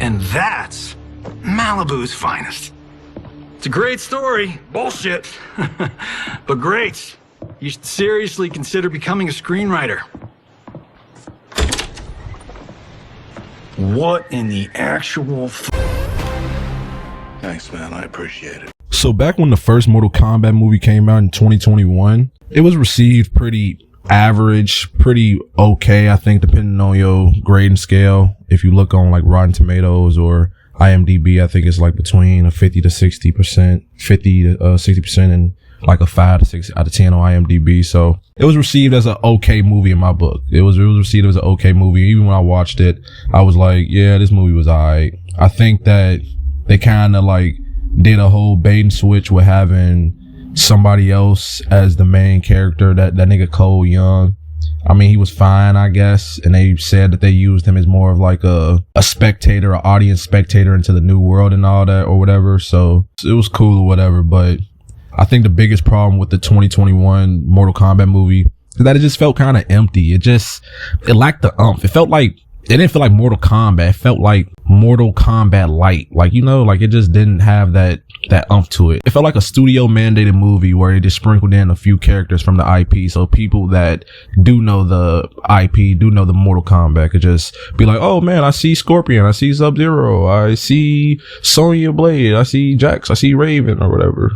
And that's Malibu's finest. It's a great story. Bullshit. But great. You should seriously consider becoming a screenwriter. What in the actual Thanks, man. I appreciate it. So back when the first Mortal Kombat movie came out in 2021, it was received pretty average, pretty okay, I think, depending on your grading scale. If you look on like Rotten Tomatoes or IMDb, I think it's like between a 50 to 60%, 50 to 60%, and like a 5 to 6 out of 10 on IMDb. So it was received as an okay movie in my book. It was received as an okay movie. Even when I watched it, I was like, yeah, this movie was alright. I think that they kind of like did a whole bait and switch with having somebody else as the main character, that nigga Cole Young. I mean, he was fine, I guess, and they said that they used him as more of like a spectator, an audience spectator into the new world and all that or whatever. So it was cool or whatever. But I think the biggest problem with the 2021 Mortal Kombat movie is that it just felt kind of empty. It lacked the umph. It didn't feel like Mortal Kombat. It felt like Mortal Kombat light. Like, you know, like it just didn't have that umph to it. It felt like a studio mandated movie where they just sprinkled in a few characters from the IP. So people that do know the IP, do know the Mortal Kombat, could just be like, oh man, I see Scorpion, I see Sub-Zero, I see Sonya Blade, I see Jax, I see Raven or whatever.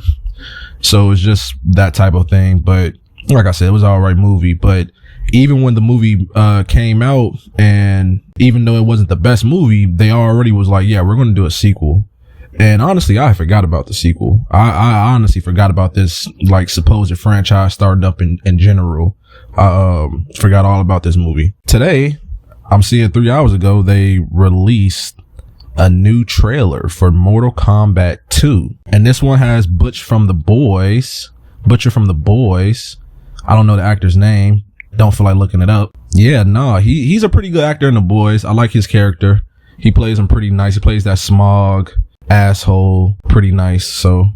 So it's just that type of thing. But like I said, it was an alright movie. But even when the movie came out, and even though it wasn't the best movie, they already was like, yeah, we're going to do a sequel. And honestly, I forgot about the sequel. I honestly forgot about this like supposed franchise starting up in general. Forgot all about this movie. Today, I'm seeing 3 hours ago, they released a new trailer for Mortal Kombat 2. And this one has Butcher from the Boys. I don't know the actor's name. Don't feel like looking it up. Yeah, no, he's a pretty good actor in The Boys. I like his character. He plays him pretty nice. He plays that smog asshole pretty nice. So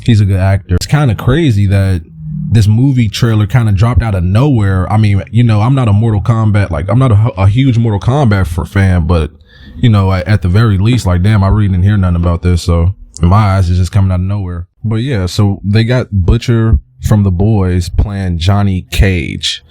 he's a good actor. It's kind of crazy that this movie trailer kind of dropped out of nowhere. I mean, you know, I'm not a Mortal Kombat, like I'm not a huge Mortal Kombat fan, but you know, at the very least, like, damn, I really didn't hear nothing about this. So in my eyes, it's just coming out of nowhere. But yeah, so they got Butcher from The Boys playing Johnny Cage.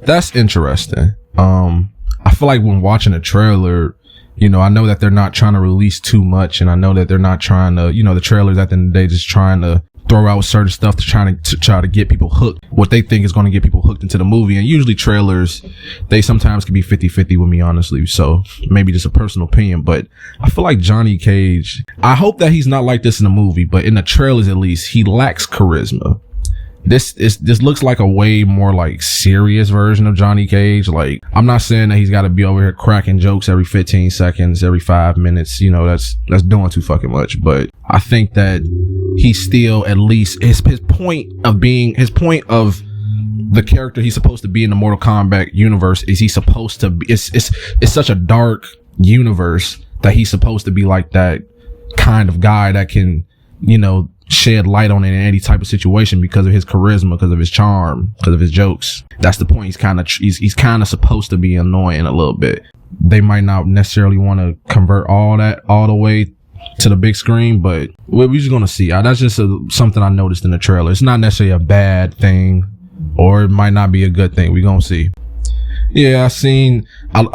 That's interesting. I feel like when watching a trailer, you know, I know that they're not trying to release too much, and I know that they're not trying to, you know, the trailers at the end of the day just trying to throw out certain stuff to try to get people hooked, what they think is going to get people hooked into the movie. And usually trailers, they sometimes can be 50-50 with me, honestly. So maybe just a personal opinion, but I feel like Johnny Cage, I hope that he's not like this in the movie, but in the trailers at least, he lacks charisma. This looks like a way more like serious version of Johnny Cage. Like, I'm not saying that he's got to be over here cracking jokes every 15 seconds, every 5 minutes. You know, that's doing too fucking much. But I think that he's still, at least his point of the character he's supposed to be in the Mortal Kombat universe is he's supposed to be, it's such a dark universe that he's supposed to be like that kind of guy that can, you know, shed light on it in any type of situation because of his charisma, because of his charm, because of his jokes. That's the point. He's kind of supposed to be annoying a little bit. They might not necessarily want to convert all that all the way to the big screen, but we're just gonna see. That's just something I noticed in the trailer. It's not necessarily a bad thing, or it might not be a good thing. We're gonna see. Yeah,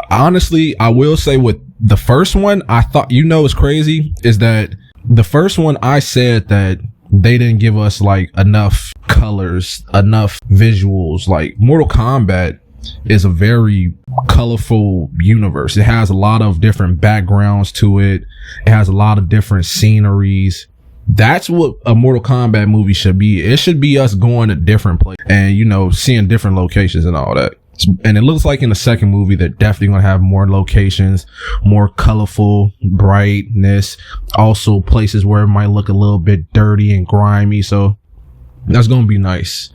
honestly, I will say with the first one, I thought, you know, what's crazy is that the first one, I said that they didn't give us like enough colors, enough visuals. Like, Mortal Kombat is a very colorful universe. It has a lot of different backgrounds to it. It has a lot of different sceneries. That's what a Mortal Kombat movie should be. It should be us going to different places and, you know, seeing different locations and all that. And it looks like in the second movie, they're definitely going to have more locations, more colorful brightness, also places where it might look a little bit dirty and grimy. So that's going to be nice.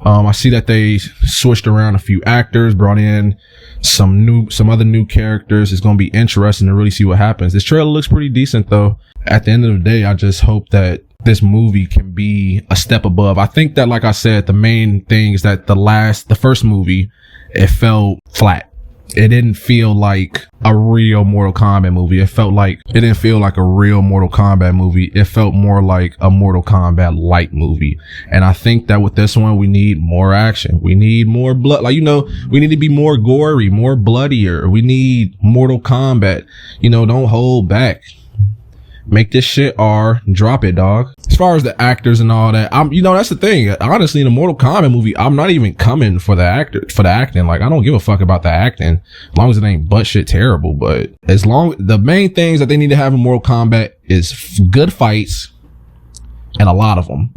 I see that they switched around a few actors, brought in some other new characters. It's going to be interesting to really see what happens. This trailer looks pretty decent though. At the end of the day, I just hope that this movie can be a step above. I think that, like I said, the main thing is that the first movie, it felt flat. it didn't feel like a real Mortal Kombat movie. It didn't feel like a real Mortal Kombat movie. It felt more like a Mortal Kombat light movie. And I think that with this one, we need more action. We need more blood. Like, we need to be more gory, more bloodier. We need Mortal Kombat. Don't hold back. Make this shit R, drop it, dog. As far as the actors and all that, that's the thing. Honestly, in a Mortal Kombat movie, I'm not even coming for the acting. Like, I don't give a fuck about the acting, as long as it ain't butt shit terrible. But the main things that they need to have in Mortal Kombat is good fights and a lot of them.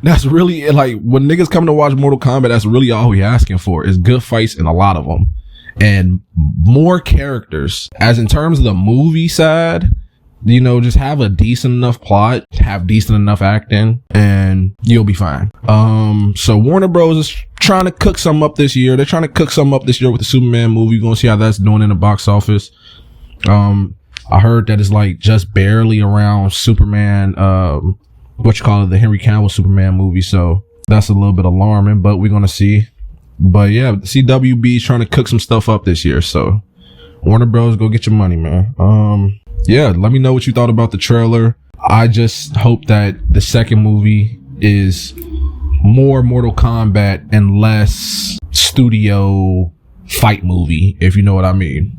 That's really, like, when niggas come to watch Mortal Kombat, that's really all we asking for is good fights and a lot of them. And more characters. As in terms of the movie side, just have a decent enough plot, have decent enough acting, and you'll be fine. So Warner Bros. Is trying to cook something up this year. They're trying to cook something up this year with the Superman movie. We're gonna see how that's doing in the box office. I heard that it's like just barely around Superman, the Henry Cavill Superman movie. So that's a little bit alarming, but we're gonna see. But yeah, CWB is trying to cook some stuff up this year. So Warner Bros., go get your money, man. Yeah, let me know what you thought about the trailer. I just hope that the second movie is more Mortal Kombat and less studio fight movie, if you know what I mean.